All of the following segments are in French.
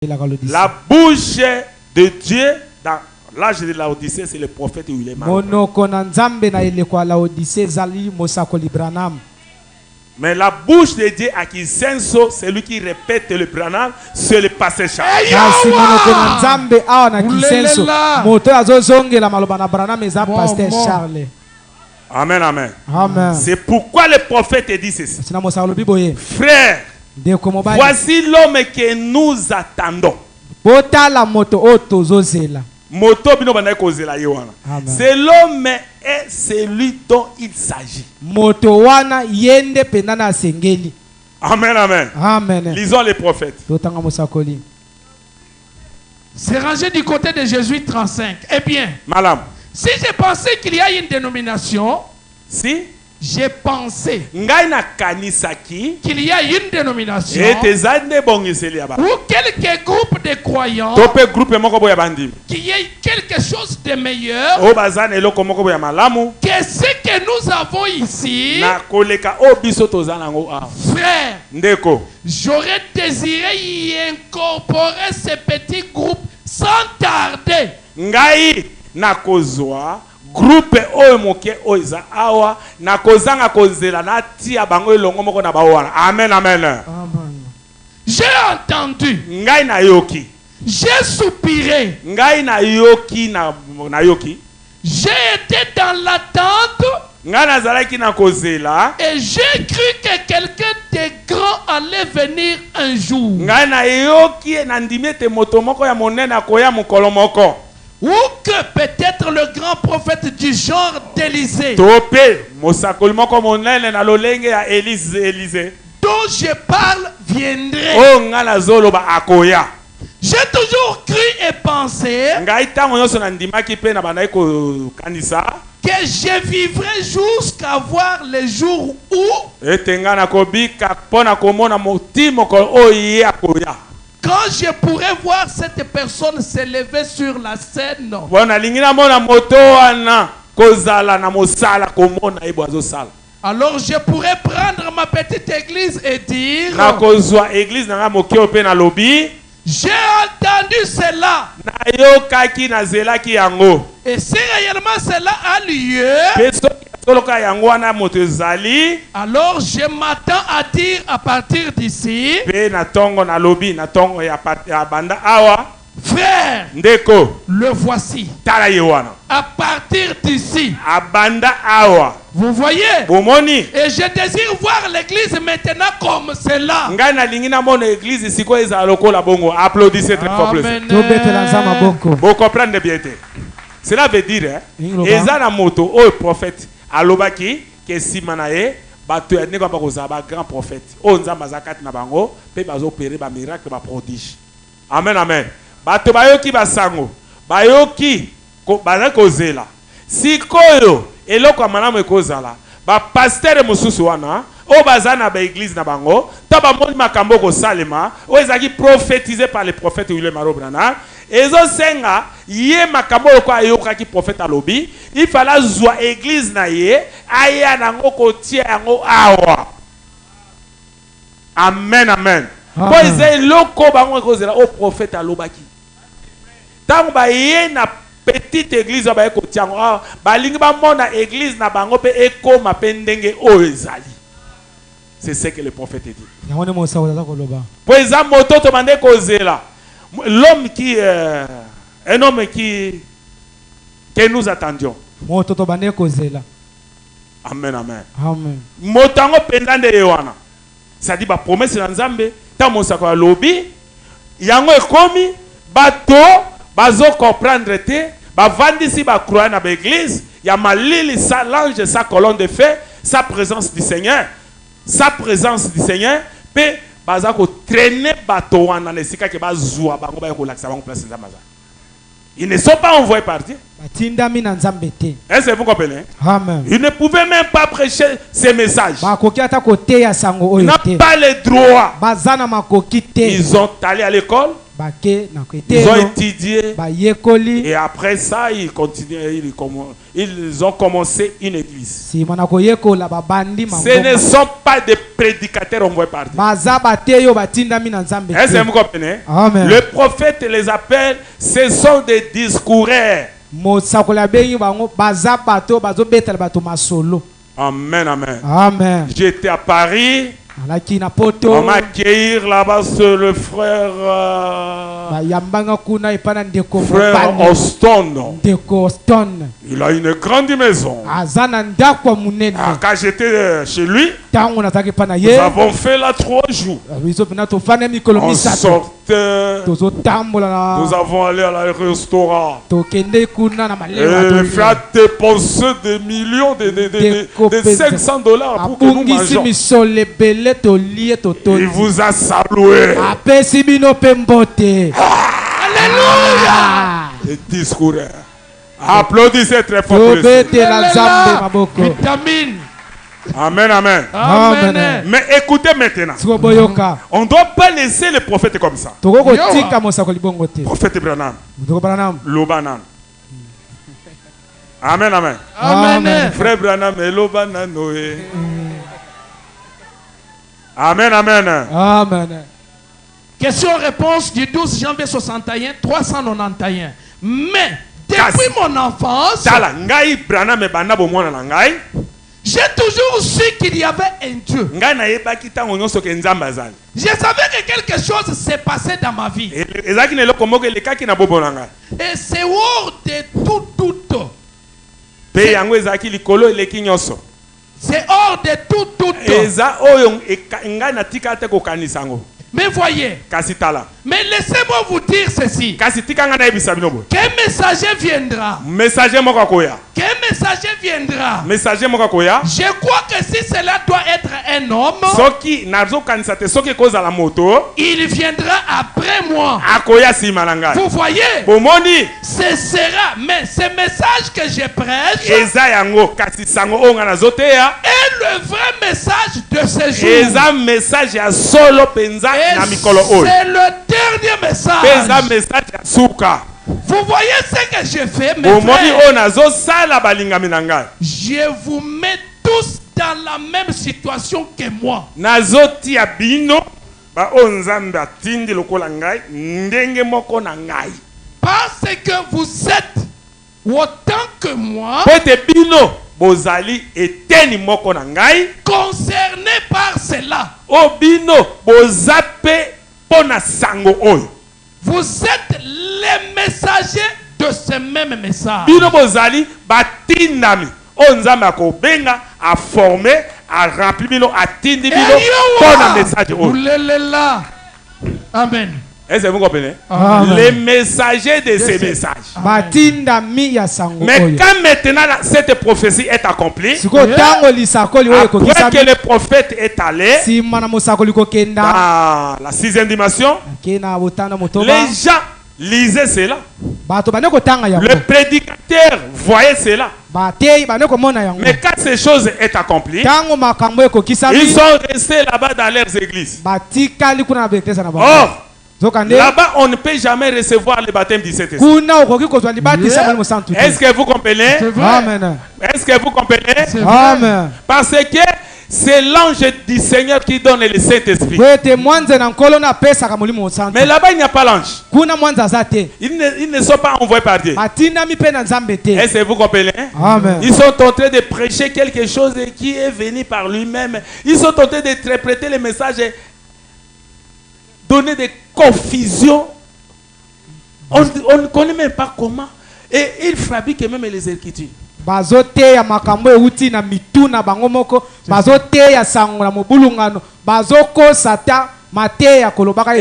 La bouche de Dieu dans l'âge de l'Odyssée, c'est le prophète William. Mais la bouche de Dieu à qui senso, c'est lui qui répète le Branham, c'est le pasteur Charles. Amen, amen. C'est pourquoi le prophète dit ceci. Frère, voici l'homme que nous attendons. C'est l'homme et celui dont il s'agit. Amen, amen. Lisons les prophètes. C'est rangé du côté de Jésus 35. Eh bien, madame, si j'ai pensé qu'il y a une dénomination, si j'ai pensé qu'il y a une dénomination ou quelques groupes de croyants qui ait quelque chose de meilleur que ce que nous avons ici. Frère, j'aurais désiré y incorporer ce petit groupe sans tarder. Groupe moke oiza awa na kozanga kozela na tia bango elongo moko na bawana. Amen, amen. J'ai entendu. Ngai na yoki. J'ai soupiré. Ngai na yoki na yoki. J'ai été dans l'attente. Ngai na zalaki na kozela. Et j'ai cru que quelqu'un de grand allait venir un jour. Ngai na yoki na ndimete moto moko ya monene akoya mukolo moko. Ou que peut-être le grand prophète du genre d'Élysée, dont je parle, viendrait. J'ai toujours cru et pensé que je vivrai jusqu'à voir le jour où quand je pourrais voir cette personne s'élever sur la scène. Alors je pourrais prendre ma petite église et dire: j'ai entendu cela. Et si réellement cela a lieu, alors je m'attends à dire à partir d'ici: frère, le voici. À partir d'ici, vous voyez? Et je désire voir l'église maintenant comme cela. Applaudissez très fort. Vous comprenez bien. Cela veut dire, Ezana moto, oh prophète, alobaki, que simanae, bato ya neko bakoza ba grand prophète. O nzamba zakat na bango, pe bazo opérer ba miracle ba prodige. Amen, amen. Bato bayoki basango, bayoki ko baza kozela. Sikoyo eloko malamu ekozala. Ba pasteur mosusu wana, o bazana ba église na bango, ta ba moni makambo ko salema, o ezaki prophétisé par le prophète William Branham. Ezo senga ye makambo ko ayoka ki prophète alobi, il fallait zwa église na ye, aya nango ko tie yango awa. Amen, amen. Po eze loko bango ko zela o prophète alobaki. Tango ba ye na petite église ba ko tie yango, ba lingi ba mona église na bango pe eko mapendenge o ezali. C'est ce que le prophète dit. Po eza moto to mande ko zela. L'homme qui un homme que nous attendions. Amen, amen. Motango pendande yewana. Ça dit ba promesse na Nzambe, ta mosako lobi, yango ekomi bato bazo comprendre te, ba vandisi ba croire na ba église, ya malili sa l'ange sa colonne de feu, sa présence du Seigneur, pe baza ko traîner bateau wana nesika ke bazwa bango ba ko lakisa bango place nzambaza. Ils ne sont pas envoyés partir. Est-ce que vous comprenez? Amen. Ils ne pouvaient même pas prêcher ces messages. Ils n'ont pas le droit. Ils ont allé à l'école. Ils ont étudié et après ça, ils ont commencé une église. Ce ne sont pas des prédicateurs envoyés par Dieu. Est-ce que vous comprenez? Le prophète les appelle, ce sont des discoureurs. Amen, amen. Amen. J'étais à Paris. On m'a accueilli là-bas sur le frère Austin. Il a une grande maison. Quand j'étais chez lui, nous avons fait là 3 jours. On sortait, nous avons allé à la restaurant. Et le frère dépensé des millions, de $500 pour que nous mangeons. Il vous a salué. Alléluia. Les discours. Applaudissez très fort. Vitamine. Amen, amen. Amen. Mais écoutez maintenant. On ne doit pas laisser le prophète comme ça. Prophète Branham. Lobanan. Amen, amen. Amen. Frère Branham et Lobanan. Amen, amen. Amen. Question-réponse du 12 janvier 61, 391. Mais depuis mon enfance, j'ai toujours su qu'il y avait un Dieu. Je savais que quelque chose s'est passé dans ma vie. Et c'est hors de tout doute. C'est hors de tout doute. Mais voyez, mais laissez-moi vous dire ceci. Qu'un messager viendra. Qu'un messager viendra. Je crois que si cela doit être un homme, il viendra après moi. Vous voyez, ce sera, mais ce message que je prêche est le vrai message de ce jour. C'est le dernier message. Vous voyez ce que je fais, mes frères? Je vous mets tous dans la même situation que moi. Parce que vous êtes autant que moi concerné par cela. Vous êtes les messagers de ce même message. Amen. Est-ce que vous comprenez? Les messagers de ces messages. Mais quand maintenant cette prophétie est accomplie, après que le prophète est allé dans la 6e dimension, les gens lisaient cela. Le prédicateur voyait cela. Mais quand ces choses sont accomplies, ils sont restés là-bas dans leurs églises. Là-bas, on ne peut jamais recevoir le baptême du Saint-Esprit. Est-ce que vous comprenez? Est-ce que vous comprenez? Amen. Parce que c'est l'ange du Seigneur qui donne le Saint-Esprit. Mais là-bas, il n'y a pas l'ange. Ils ne sont pas envoyés par Dieu. Est-ce que vous comprenez? Amen. Ils sont en train de prêcher quelque chose qui est venu par lui-même. Ils sont en train d'interpréter le message, donner des confusions. On ne connaît même pas comment. Et ils fabriquent même les Écritures. Et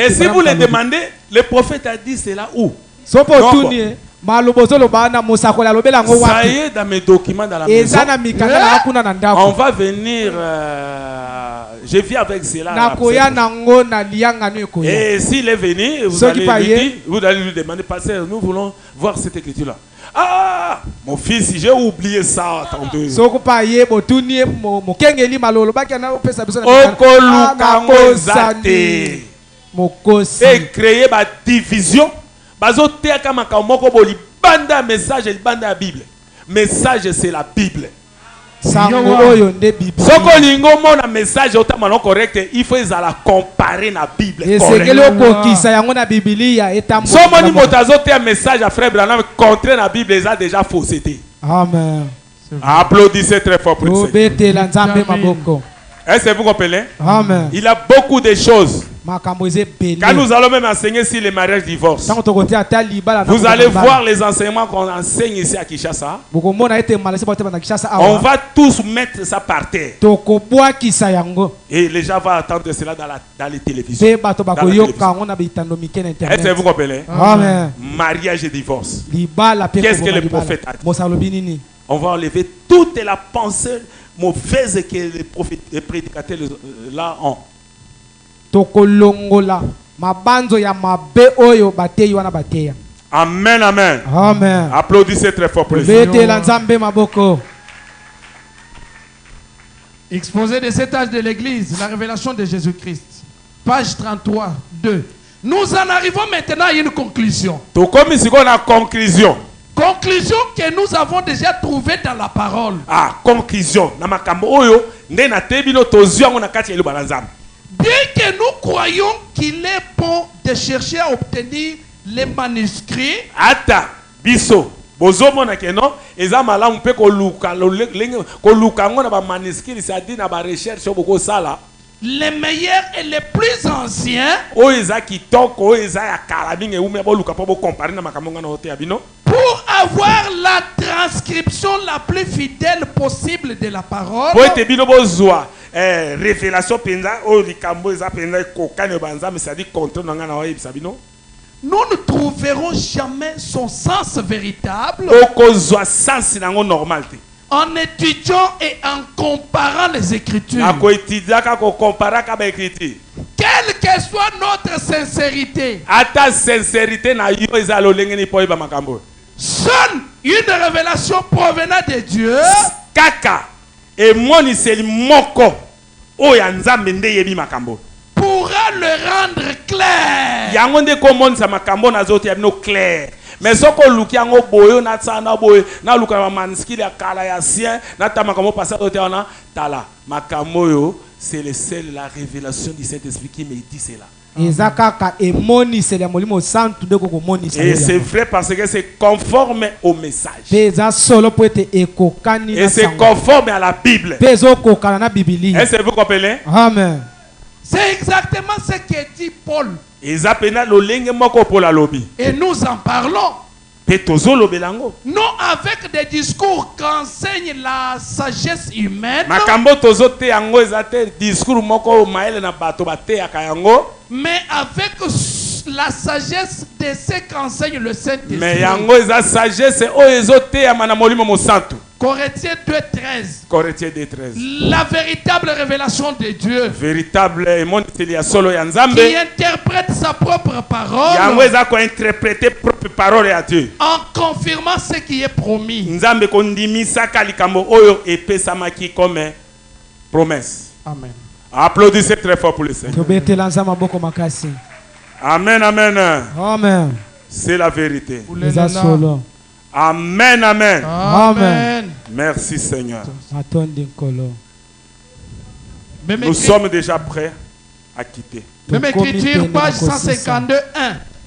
si vous les demandez, le prophète a dit cela où? Ça y est dans mes documents dans la maison. On va venir. Je viens avec cela. Et s'il est venu, vous allez lui demander, pasteur, nous voulons voir cette écriture-là. Ah, mon fils, j'ai oublié ça. Attendez. et créer ma division. Bazo te kama kamoko boli banda message et banda la Bible. Message c'est la Bible. Soko lingo mona message otamano correct, il faut la comparer na Bible. So moni motazo te message à frère Branham contre na Bible les a déjà fausseté. Amen. Applaudissez très fort pour ça. Est-ce que vous comprenez? Amen. Il a beaucoup de choses. Quand nous allons même enseigner sur les mariages divorce, vous allez voir les enseignements qu'on enseigne ici à Kinshasa. On va tous mettre ça par terre. Et les gens vont attendre cela dans les télévisions. Est-ce que vous comprenez? Amen. Mariage et divorce. Qu'est-ce que le prophète a dit? On va enlever toute la pensée mauvaise que les prophètes et prédicateurs là ont. Amen, amen. Amen. Applaudissez très fort pour les Exposé de cet âge de l'Église, la révélation de Jésus-Christ. Page 33, 2. Nous en arrivons maintenant à une conclusion. Conclusion. Conclusion que nous avons déjà trouvée dans la parole. Ah, conclusion. Bien que nous croyons qu'il est bon de chercher à obtenir les manuscrits, ata biso bozomona ke non eza malamu pe koluka ngo na ba manuscrits c'est-à-dire na ba recherche boko sala les meilleurs et les plus anciens o eza kitoko o eza ya kala mingi ume boluka po bo comparer na makambo ngana hote abino pour avoir la transcription la plus fidèle possible de la parole. Po ete bino bozwa révélation penza o likambo eza penza kokane banza mais c'est-à-dire contre na ngana o yebisa bino. Nous ne trouverons jamais son sens véritable en étudiant et en comparant les Écritures. Quelle que soit notre sincérité, seule une révélation provenant de Dieu pourra le rendre clair. Mais ce qu'on look yango boyo na tsana boyo na luka ma manuscrit ya kala ya sien na tamakamo passer au théana tala makamoyo c'est le seul la révélation du Saint-Esprit qui me dit cela. Et c'est vrai parce que c'est conforme au message. Et c'est conforme à la Bible. Est-ce que vous comprenez? Amen. C'est exactement ce que dit Paul. Et nous en parlons. Non avec des discours qu'enseigne la sagesse humaine, mais avec la sagesse de ce qu'enseigne le Saint-Esprit. Corinthiens 2:13. La véritable révélation de Dieu. Qui interprète sa propre parole. En confirmant ce qui est promis. Amen. Applaudissez très fort pour le Seigneur. Amen, amen. Amen. C'est la vérité. Amen, amen. Amen. Merci Seigneur. Nous sommes déjà prêts à quitter. Même écriture, page 152, 1.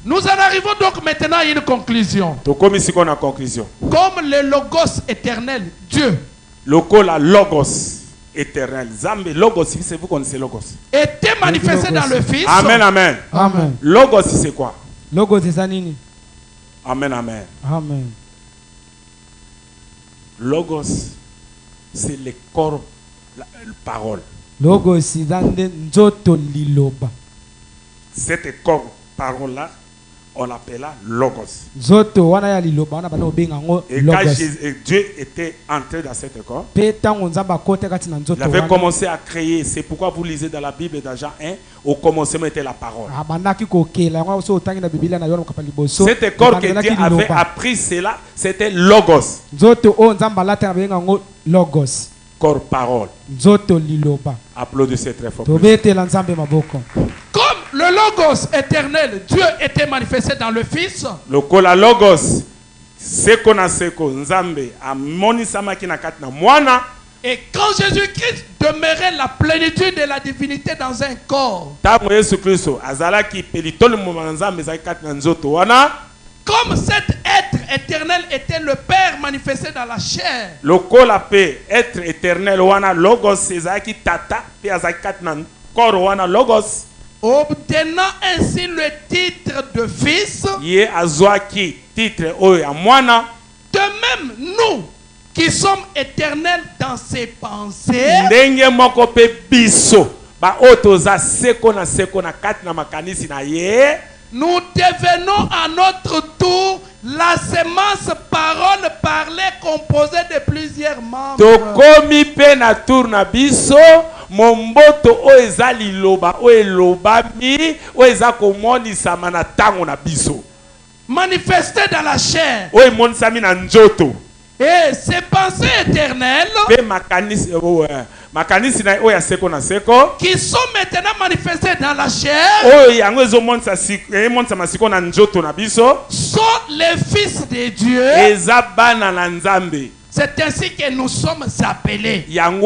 Nous en arrivons donc maintenant à une conclusion. Comme le Logos éternel, Dieu. La Logos éternel. Zambe, Logos, c'est vous connaissez Logos. Était manifesté dans le Fils. Amen, amen. Amen. Logos, c'est quoi? Logos, c'est ça, Nini. Amen, amen. Amen. Logos, c'est le corps, la parole. Logos, c'est nzoto liloba. Cette corps, parole-là, on l'appela Logos. Et quand Dieu était entré dans cette corps, il avait commencé à créer. C'est pourquoi vous lisez dans la Bible dans Jean 1, au commencement était la parole. Cet corps que Dieu avait appris, cela, c'était Logos. Corps parole. Applaudissez très fort. Comme le Logos éternel, Dieu était manifesté dans le Fils. Lokola Logos seko na seko nzambe amonisama ki na kati na mwana. Et quand Jésus-Christ demeurait la plénitude de la divinité dans un corps, comme cet être éternel était le Père manifesté dans la chair, être éternel logos tata logos, obtenant ainsi le titre de fils, de même nous qui sommes éternels dans ses pensées, nous devenons à notre tour la sémence parole parlée composée de plusieurs membres. Manifesté dans la chair. Et ces pensées éternelles qui sont maintenant manifestées dans la chair sont les fils de Dieu. C'est ainsi que nous sommes appelés. Nous ne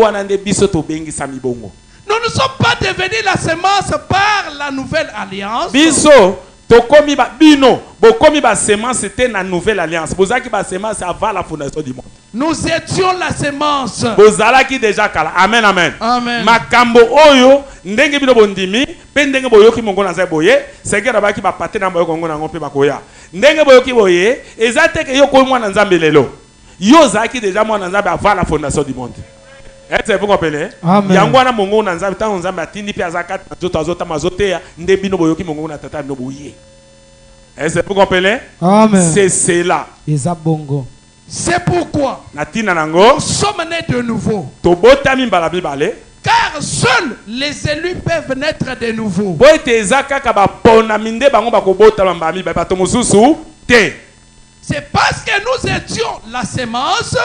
sommes pas devenus la sémence par la nouvelle alliance. Tokomi ba bino bokomi ba semence c'était la nouvelle alliance bozaki ba semence avant la fondation du monde. Nous étions la semence. Bozalaki déjà kala. Amen amen. Amen. Makambo oyo ndenge bino bondimi pe ndenge boyoki mongo na za boye sekera baki ba paté na boyo kongo na ngompe bakoya ndenge boyoki boye ezate ke yo ko mwana nzambe lelo yo zaki déjà mwana nzambe avant la fondation du monde. Est-ce que vous comprenez? Yango na mongo na nzambe tango nzambe atindi pe azaka nzoto azota mazotea nde bino boyoki mongo na tata no boye. Est-ce que vous comprenez? Amen. C'est cela. Ezabongo. C'est pourquoi nous sommes nés de nouveau. Car seuls les élus peuvent naître de nouveau. C'est parce que nous étions la sémence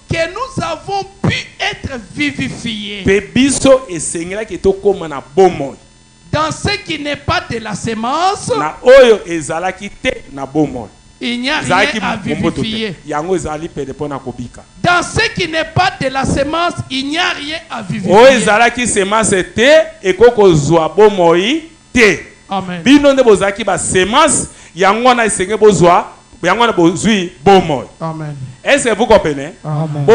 que nous avons pu être vivifiés. Dans ce qui n'est pas de la sémence, il n'y a rien à vivifier. Dans ce qui n'est pas de la sémence, il n'y a rien à vivifier. Amen. Amen. Est-ce que vous comprenez? Amen.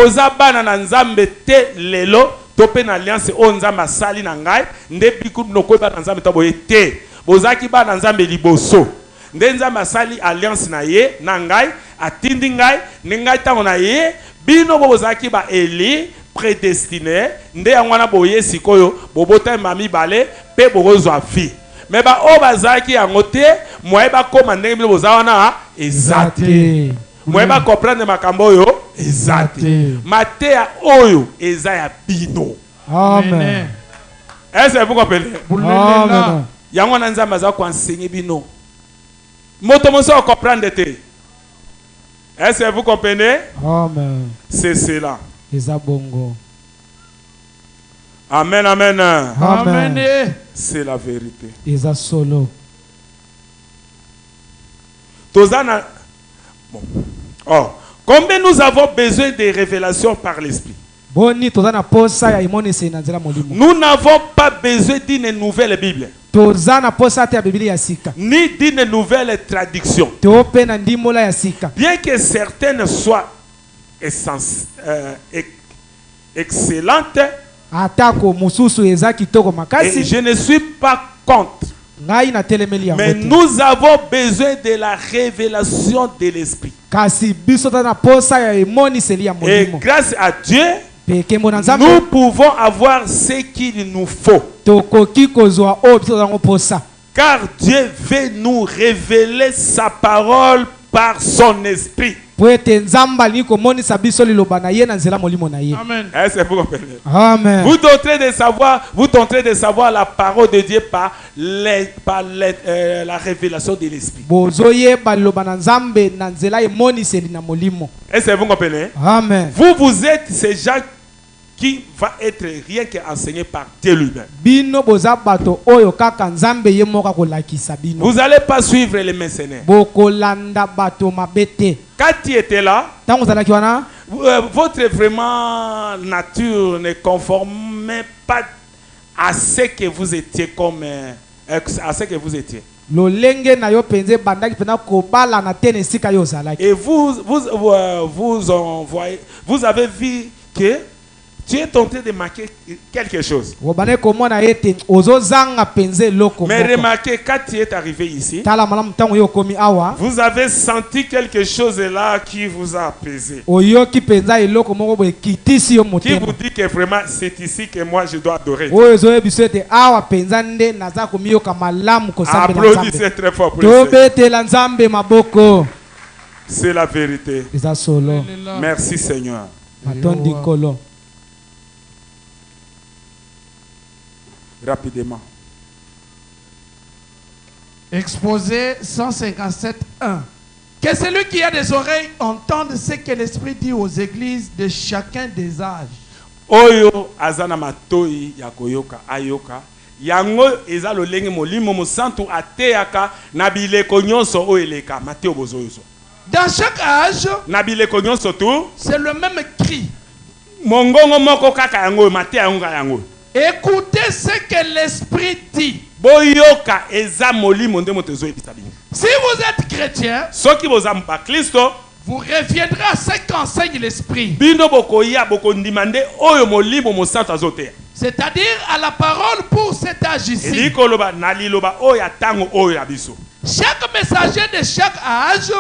Topé na alliance o nzamba sali na ngai nde biku no koba na nzamba taboye te bozaki ba na nzambe liboso nde nzamba sali alliance na ye na ngai atindi ngai ngai tango na ye bino bozaki ba eli prédestiné nde yangwana boye sikoyo bobota mami balé pe bozwa fi mais ba o bazaki yangote moye ba koma ndenge bino bozawana ezate moye ba comprendre makambo yo ezate matea oyo ezaya bino. Amen. Est-ce que vous comprenez? Amen. Yango na nzamba za ko enseigner bino moto moso comprendre te. Est-ce que vous comprenez? Amen. C'est cela. Ezabongo. Amen amen. Amen. C'est la vérité. Eza solo. Tozana bon. Oh, combien nous avons besoin de révélations par l'esprit? Nous n'avons pas besoin d'une nouvelle Bible, ni d'une nouvelle traduction. Bien que certaines soient excellentes, et je ne suis pas contre. Mais nous avons besoin de la révélation de l'esprit. Et grâce à Dieu, nous pouvons avoir ce qu'il nous faut. Car Dieu veut nous révéler sa parole par son esprit. Amen. Est-ce que vous comprenez? Amen. Vous tenterez de savoir la parole de Dieu par la révélation de l'esprit. Est-ce que vous comprenez? Amen. Vous êtes ces gens qui va être rien qu'enseigné par Dieu lui-même. Vous n'allez pas suivre les mercenaires. Quand tu étais là, votre vraiment nature ne conformait pas à ce que vous étiez comme à ce que vous étiez. Et vous avez vu que tu es tenté de marquer quelque chose. Mais remarquez, quand tu es arrivé ici, vous avez senti quelque chose là qui vous a apaisé. Qui vous dit que vraiment c'est ici que moi je dois adorer. Applaudissez très fort pour le. C'est la vérité. Merci Seigneur. Rapidement. Exposé 157.1. Que celui qui a des oreilles entende ce que l'Esprit dit aux églises de chacun des âges. Oyo azana matoi ya koyoka ayoka. Yango eza lolenge molimo mosantu ateyaka na bileko nyonso oyeleka Matthieu bozoyoso. Dans chaque âge, na bileko nyonso tu, c'est le même cri. Mongongo moko kaka yango Matthieu yanga yango. Écoutez ce que l'Esprit dit. Si vous êtes chrétien, vous reviendrez à ce qu'enseigne l'Esprit. C'est-à-dire à la parole pour cet âge ici. Chaque messager de chaque âge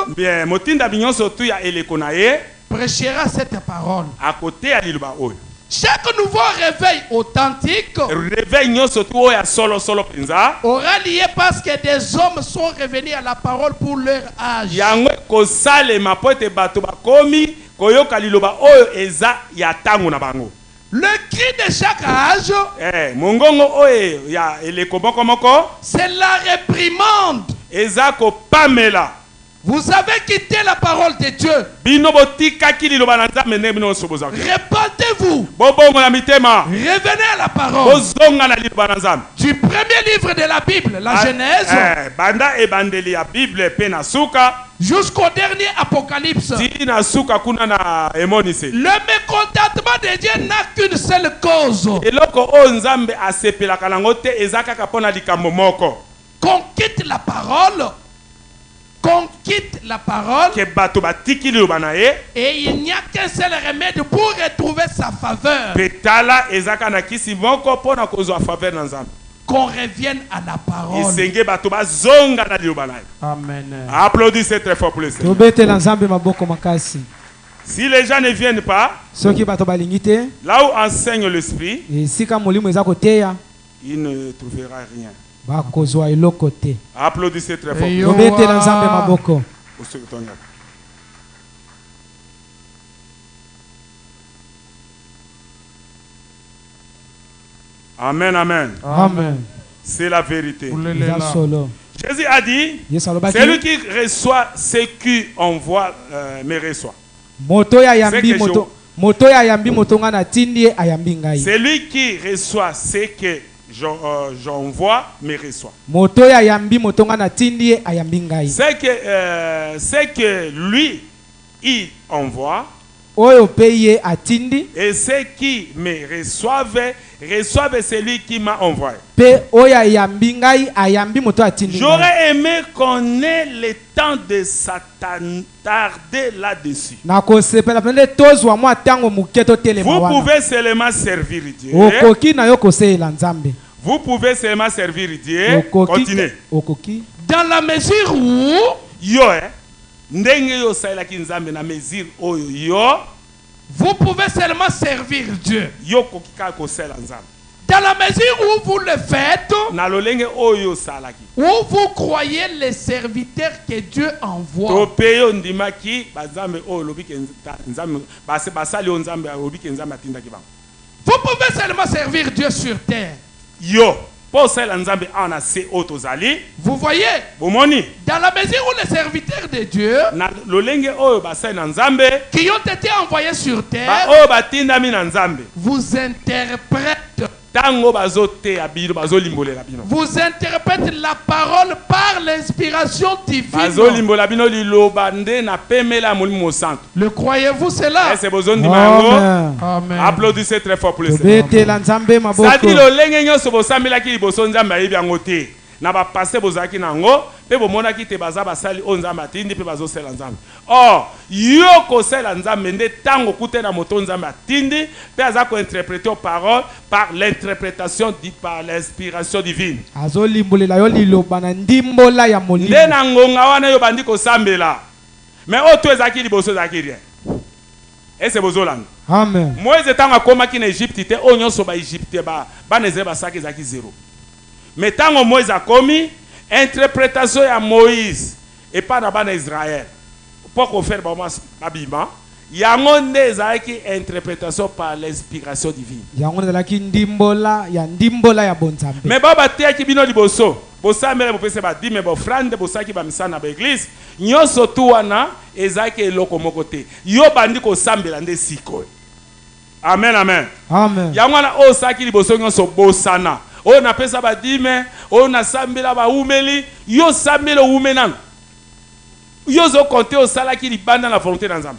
prêchera cette parole. Chaque nouveau réveil authentique aura lié parce que des hommes sont revenus à la parole pour leur âge. Le cri de chaque âge, c'est la réprimande. Vous avez quitté la parole de Dieu. Répentez-vous. Revenez à la parole. Du premier livre de la Bible, la Genèse, jusqu'au dernier Apocalypse. Le mécontentement de Dieu n'a qu'une seule cause. Qu'on quitte la parole. Qu'on quitte la parole et il n'y a qu'un seul remède pour retrouver sa faveur. Qu'on revienne à la parole. Amen. Applaudissez très fort pour le Seigneur. Si les gens ne viennent pas, là où enseigne l'Esprit, il ne trouvera rien. Applaudissez très fort. Amen, amen. Amen. C'est la vérité. Jésus a dit, celui qui reçoit ce qu'on voit me reçoit. Celui qui reçoit ce que j'envoie me reçoit. C'est que lui il envoie et ceux qui me reçoivent celui qui m'a envoyé. J'aurais aimé qu'on ait le temps de s'attarder là-dessus. Vous pouvez seulement servir Dieu. Vous pouvez seulement servir Dieu. Continuez. Dans la mesure où vous pouvez seulement servir Dieu. Dans la mesure où vous le faites, où vous croyez les serviteurs que Dieu envoie. Vous pouvez seulement servir Dieu sur terre. Vous voyez, dans la mesure où les serviteurs de Dieu qui ont été envoyés sur terre vous interprètent. Vous interprétez la parole par l'inspiration divine. Le croyez-vous cela? Amen. Amen. Applaudissez très fort pour le Seigneur. Na ba passer bozaki nango pe bomona ki te baza basali onza matindi pe bazo sela nzambe. Oh, yo ko sela nzambe nde tango kute na moto nzambe atindi pe aza ko interpréter aux paroles par l'interprétation par l'inspiration divine. Azo limbolela yo liloba na ndimbola ya molimo. Nde na ngonga wana yo bandi ko sambela. Mais o to ezaki liboso ezaki rien. Et c'est bozolang. Amen. Moïse tango akomaki na Égypte te onyo so ba Égypte ba nezé ba saki ezaki zéro. Mais tant que Moïse a commis, interprétation à Moïse et pas d'abord Israël. Pourquoi faire Babima? Il y a une interprétation par l'inspiration divine. Mais Baba Tea qui bino liboso, bosa mele bopese ba di me bo frande bosa ki ba misana ba église, nyoso tuwana ezaki eloko mokote. Yo bandi ko sambela nde siko. Amen amen. Amen. Yangwana o saki liboso nyoso bosana. On a pesa ba dime, on a sambela ba umeli, yo sambela umenan. Yo zo compter au sala qui li banda la volonté dans nzambe.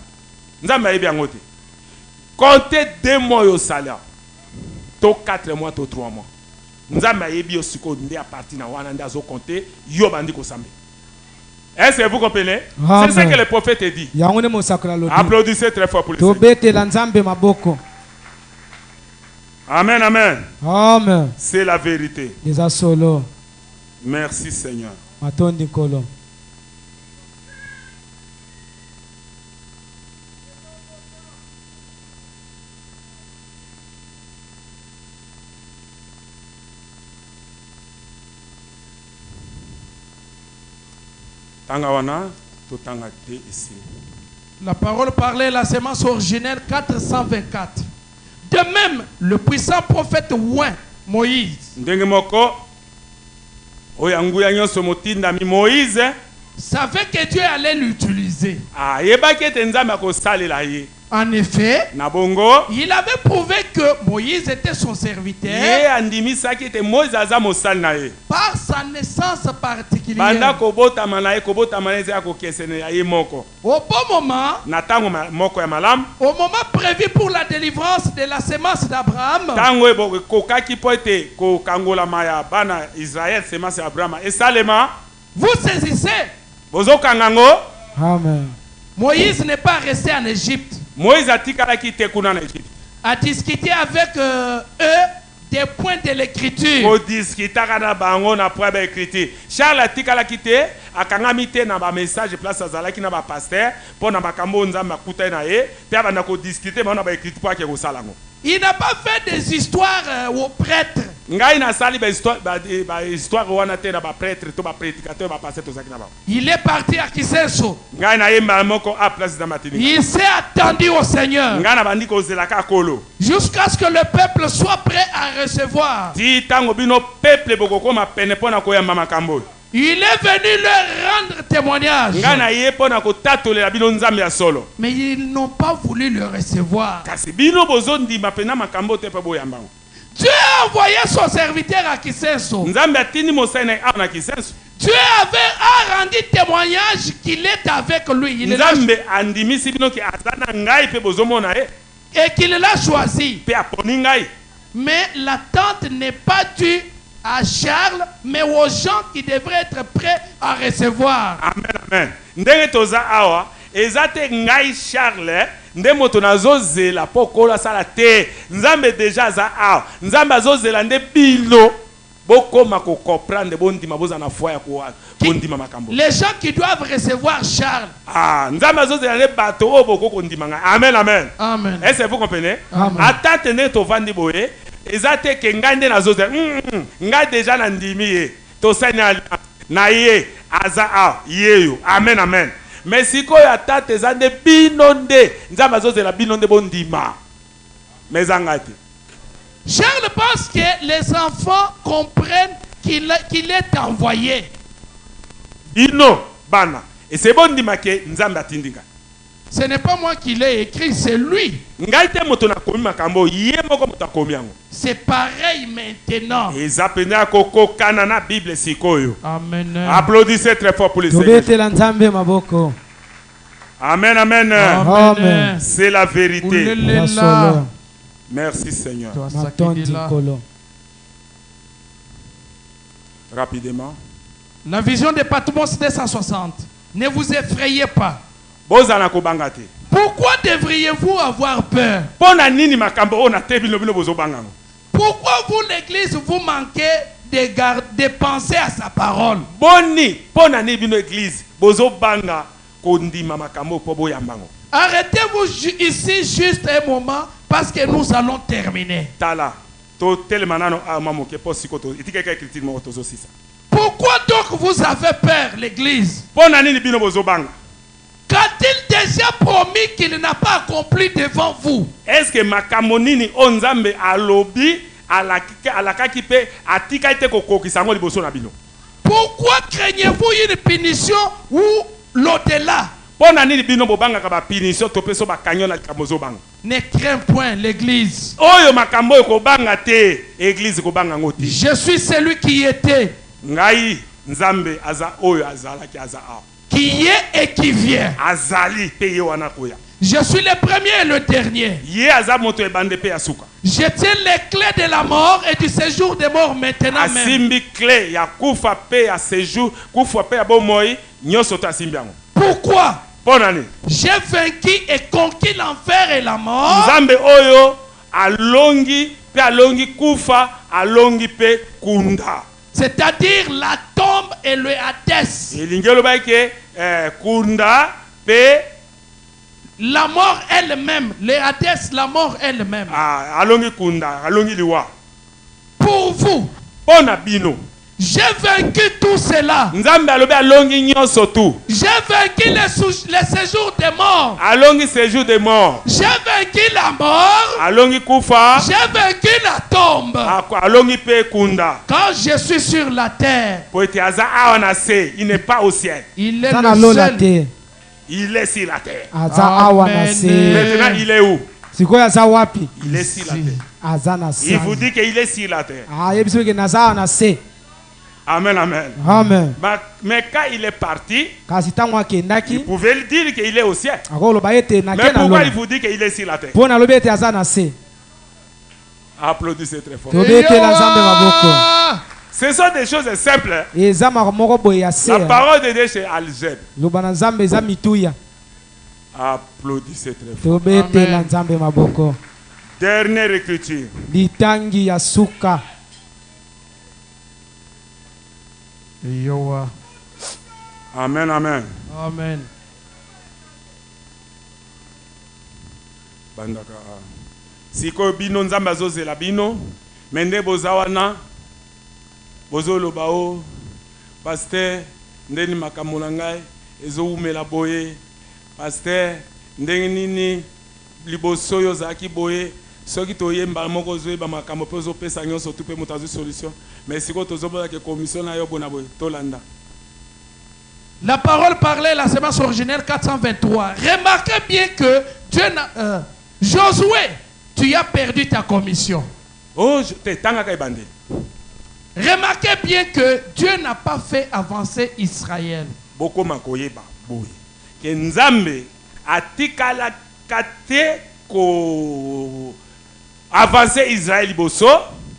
Nzambe ayebi yangote. Compter 2 mois au salaire. To 4 mois to 3 mois. Nzambe ayebi yo siko nde a partir na wana nda zo compter yo bandi ko sambe. Est-ce que vous comprenez? C'est ça que le prophète dit. Applaudissez très fort pour le Seigneur. Amen, amen. Amen. C'est la vérité. Merci Seigneur. La parole parlait la sémence originelle 424. De même, le puissant prophète oint Moïse savait que Dieu allait l'utiliser. En effet, il avait prouvé que Moïse était son serviteur par sa naissance particulière. Au bon moment, au moment prévu pour la délivrance de la sémence d'Abraham, vous saisissez. Amen. Moïse n'est pas resté en Égypte. Moïse a discuté a discuté avec eux des points de l'écriture. Charles a quitté a kangamité na ba message place azalaki na ba pasteur pour na bakambo nzamba kuta na ye pe abana ko discuter ba na ba écriture pour que ko salango. Il n'a pas fait des histoires aux prêtres. Il est parti à Kisenso. Il s'est attendu au Seigneur jusqu'à ce que le peuple soit prêt à recevoir. Il est venu leur rendre témoignage. Mais ils n'ont pas voulu le recevoir. Dieu a envoyé son serviteur à Kisenso. Dieu avait rendu témoignage qu'il est avec lui. Et qu'il l'a choisi. Mais l'attente n'est pas due à Charles, mais aux gens qui devraient être prêts à recevoir. Amen, amen. Ndenge toza awa, ezate ngai Charles, nde moto nazozela pokola sala te. Nzambe déjà za awa. Nzambe azozela nde bilo. Bokoma ko comprendre bondima bozana foi ya ko bondima makambo. Les gens qui doivent recevoir Charles. Ah, nzambe azozela nde bato o boko kondima nga. Amen, amen. Amen. Est-ce que vous comprenez? Attends, ne to vandi boye. Ezate ke ngande nazoze nga deja na ndimi ye to sanya na ye aza a yeyo. Amen, amen. Mais siko ya tate zande binonde nzamba zozela binonde bondima mezangati Charles pense que les enfants comprennent qu'il est envoyé. Ino bana. Et c'est bon de marquer nzambe atindinga. Ce n'est pas moi qui l'ai écrit, c'est lui. C'est pareil maintenant. Amen. Applaudissez très fort pour le Seigneur. Amen, amen. Amen. C'est la vérité. Merci Seigneur. Rapidement. La vision de Patmos 260. Ne vous effrayez pas. Pourquoi devriez-vous avoir peur? Pourquoi vous, l'église, vous manquez de penser à sa parole? Arrêtez-vous ici juste un moment parce que nous allons terminer. Pourquoi donc vous avez peur, l'église? Qu'a-t-il déjà promis qu'il n'a pas accompli devant vous? Est-ce que makamonini onzambe alobi alakakipe atikaite kokokisango liboso na bino? Pourquoi craignez-vous une punition ou l'au-delà? Ne crains point l'église. Je suis celui qui était, qui est et qui vient. Je suis le premier et le dernier. Je tiens les clés de la mort et du séjour des morts maintenant même. Pourquoi? J'ai vaincu et conquis l'enfer et la mort. C'est-à-dire la tombe et le Hadès. La mort elle-même. Le Hadès, la mort elle-même. Pour vous. J'ai vaincu tout cela. J'ai vaincu le séjour des morts. J'ai vaincu la mort. J'ai vaincu la tombe. Quand je suis sur la terre, il n'est pas au ciel. Il est le seul. Il est sur la terre. Amen. Maintenant, il est où? Il est sur la terre. Il vous dit qu'il est sur la terre. Amen, amen. Amen. Mais quand il est parti, il pouvait le dire qu'il est au ciel. Mais pourquoi il vous dit qu'il est sur la terre? Applaudissez très fort. Ce sont des choses simples. La parole de Dieu c'est Algèbre. Applaudissez très fort. Amen. Dernière écriture. Amen, amen. Amen. Bandaka. Siko bino nzambe azozela bino, mende bozawana, bozoloba o, pasteur, ndeni makambo ngai, ezoumela boye, pasteur, ndenge nini liboso yo zaki boye, soki toyemba moko zoyeba makambo pe ozopesa nyonso tu pe moto azwi solution. Mais siko tozobola ke commission na yo bona boye tolanda. La parole parlait la sémence originelle 423. Remarquez bien que Dieu n'a... Josué, tu as perdu ta commission. Oh, te tanga kay bande. Remarquez bien que Dieu n'a pas fait avancer Israël. Boko makoyeba boye. Ke nzambe atikala kate ko avancer Israël liboso.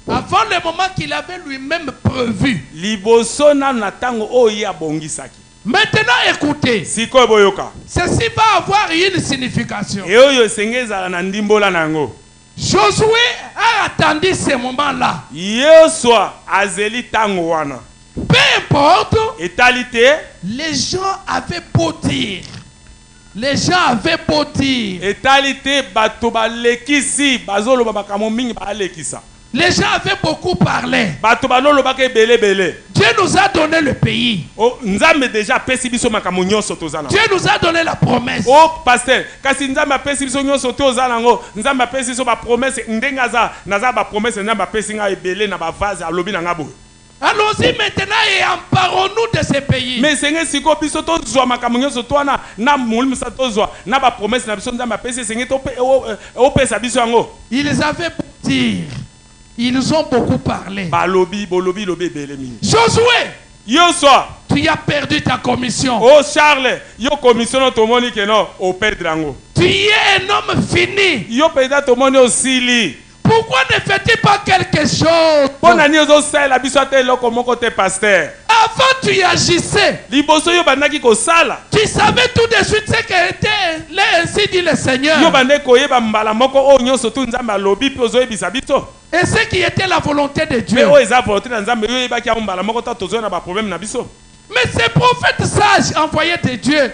Avant le moment qu'il avait lui-même prévu. Liboso na natango oya bongisaki. Maintenant écoutez. Ceci va avoir une signification. Josué a attendu ce moment-là. Peu importe. Les gens avaient beau dire. Les gens avaient beau dire. Les gens avaient beaucoup parlé. Dieu nous a donné le pays. Dieu nous a donné la promesse. Oh pasteur, allons-y maintenant et emparons-nous de ces pays. Mais Seigneur, si ko biso to zwa makamu nyonso to na mulimi sa to zwa na ba promesse na biso nzamba pesi Seigneur to pesa biso yango. Ils avaient beau dire, ils ont beaucoup parlé. Balobi lobi ebele mingi. Josué, Yoshua, tu as perdu ta commission. Oh Charles, yo commission no to moni ke no o perdre yango. Tu es un homme fini. Yo peda to moni osili. Pourquoi ne fais-tu pas quelque chose? Avant tu agissais. Tu savais tout de suite ce qui était là, ainsi dit le Seigneur. Et ce qui était la volonté de Dieu. Mais ces prophètes sages envoyés de Dieu,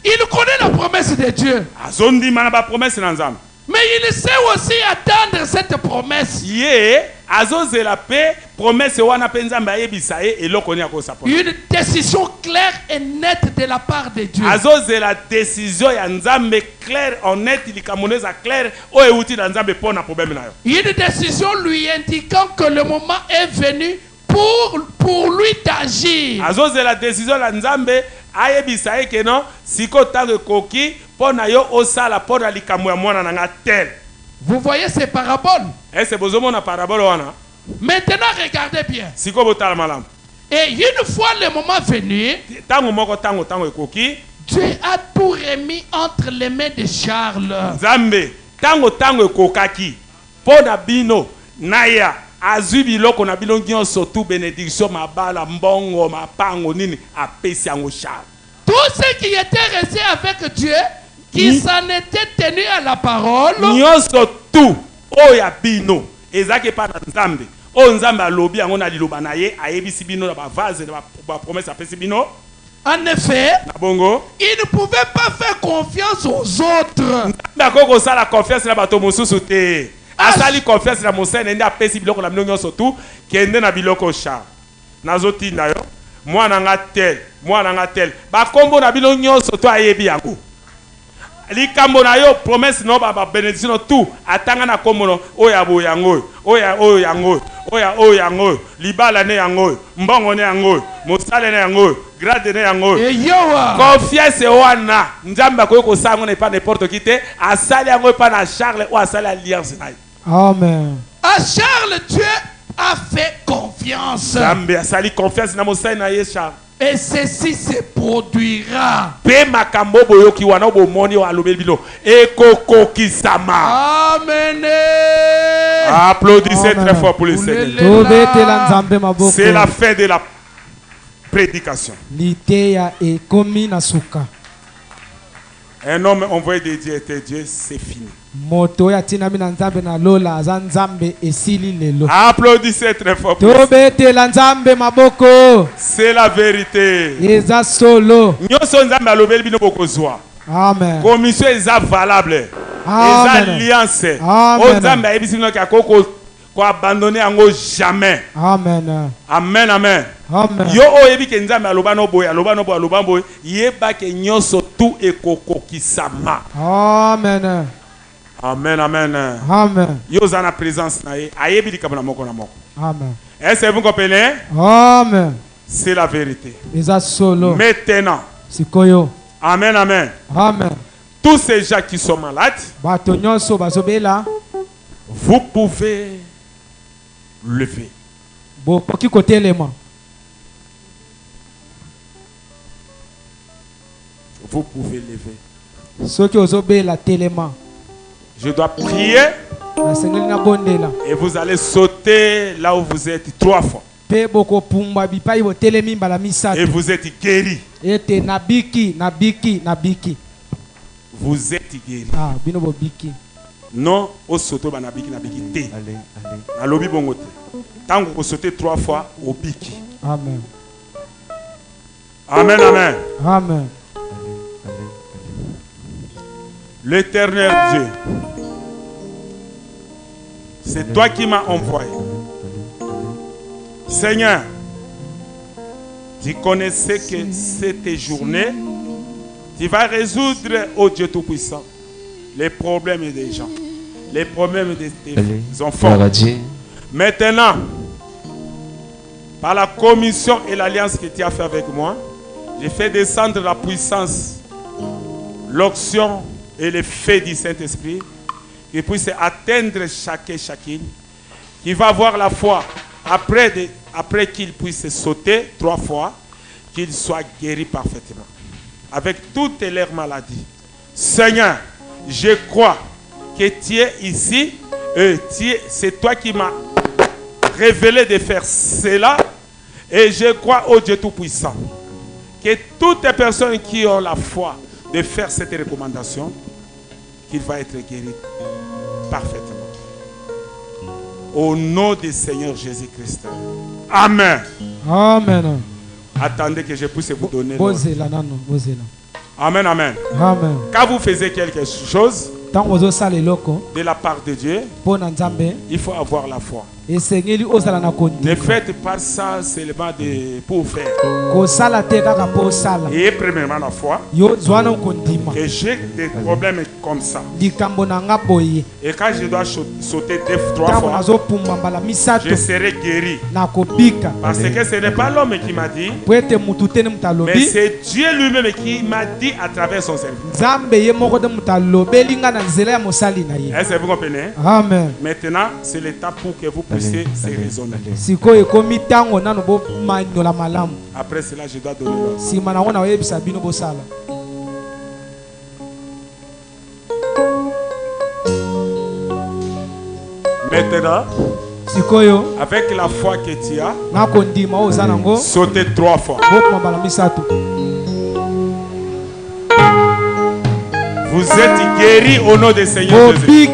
il connaît la promesse de Dieu. Mais il sait aussi attendre cette promesse. Une décision claire et nette de la part de Dieu. Une décision lui indiquant que le moment est venu pour lui d'agir. Vous voyez ces paraboles? Maintenant regardez bien. Et une fois le moment venu, Dieu a tout remis entre les mains de Charles. Azui biloko na bilongi surtout bénédiction mabala mbongo mapango nini apesi yango Charles. Tout ce qui était resté avec Dieu, qui s'en était tenu à la parole, nyoso tout oya bino ezake pa na Nzambe o Nzambe alobi yango na liloba na ye ayebisi bino na ba vase na ba promesse apesi bino. En effet, il ne pouvait pas faire confiance aux autres. Ndako sala confiance na bato mosusu te. Asali confiance na mosene ndi apesi biloko na bino nyonso tu kende na biloko Charles. Nazotinda yo mwana nga tel bakombo na bino nyonso to ayebi yango. Likambo na yo promesse no ba bénédiction tout atanga na kombo oya bo yango oya yango libala ne yango mbongo ne yango mosale ne yango grade ne yango confiance wana Nzamba ko sango ne pas n'importe qui te asali yango pa na Charles ou asali alliance na. Amen. À Charles Dieu a fait confiance. Nzambe asali confiance na mosali na ye Charles. Et ceci se produira. Amen. Applaudissez très fort pour le Seigneur. C'est la fin de la prédication. Un homme envoyé de Dieu était Dieu, c'est fini. Applaudissez très fort. C'est la vérité. Amen. Commission est valable. Alliance. Abandonner jamais. Amen. Amen, amen. Amen. Yo oyebi ke Nzambe aloba no boy yeba ke nyoso tout ekokokisama. Amen. Amen, amen. Amen. Yo za na présence na ye ayebi likambo na moko na moko. Amen. Est-ce que vous comprenez? Amen. C'est la vérité. Maintenant. Amen, amen. Amen. Tous ces gens qui sont malades, vous pouvez lever. Vous pouvez lever. Je dois prier et vous allez sauter là où vous êtes 3 fois. Et vous êtes guéri. Vous êtes guéri. Non, au sauto banabiki nabiki té. Na lobi bongo té. Tant que vous sautez 3 fois au biki. Amen. Amen, amen. Amen. L'Éternel Dieu C'est toi qui m'as envoyé. Seigneur, tu connaissais que cette journée, tu vas résoudre, oh Dieu Tout-Puissant, les problèmes des gens, les problèmes de tes enfants. Maintenant, par la commission et l'alliance que tu as fait avec moi, j'ai fait descendre la puissance, l'onction et les faits du Saint-Esprit qui puisse atteindre chacun et chacune, qui va avoir la foi après qu'il puisse sauter 3 fois, qu'il soit guéri parfaitement avec toutes leurs maladies. Seigneur, je crois que tu es ici, c'est toi qui m'as révélé de faire cela, et je crois au Dieu Tout-Puissant que toutes les personnes qui ont la foi de faire cette recommandation, qu'il va être guéri parfaitement. Au nom du Seigneur Jésus-Christ. Amen. Amen. Attendez que je puisse vous donner. Amen, amen. Amen. Quand vous faites quelque chose de la part de Dieu, il faut avoir la foi. Ne faites pas ça seulement pour faire. Et premièrement la foi. Que j'ai des problèmes comme ça. Et quand je dois sauter 3 fois, je serai guéri. Parce que ce n'est pas l'homme qui m'a dit, mais c'est Dieu lui-même qui m'a dit à travers son service. Est-ce que vous comprenez? Amen. Maintenant, c'est le temps pour que vous puissiez se raisonner. Après cela, je dois donner l'ordre. Maintenant, avec la foi que tu as, sautez 3 fois. Vous êtes guéris au nom du Seigneur Jésus.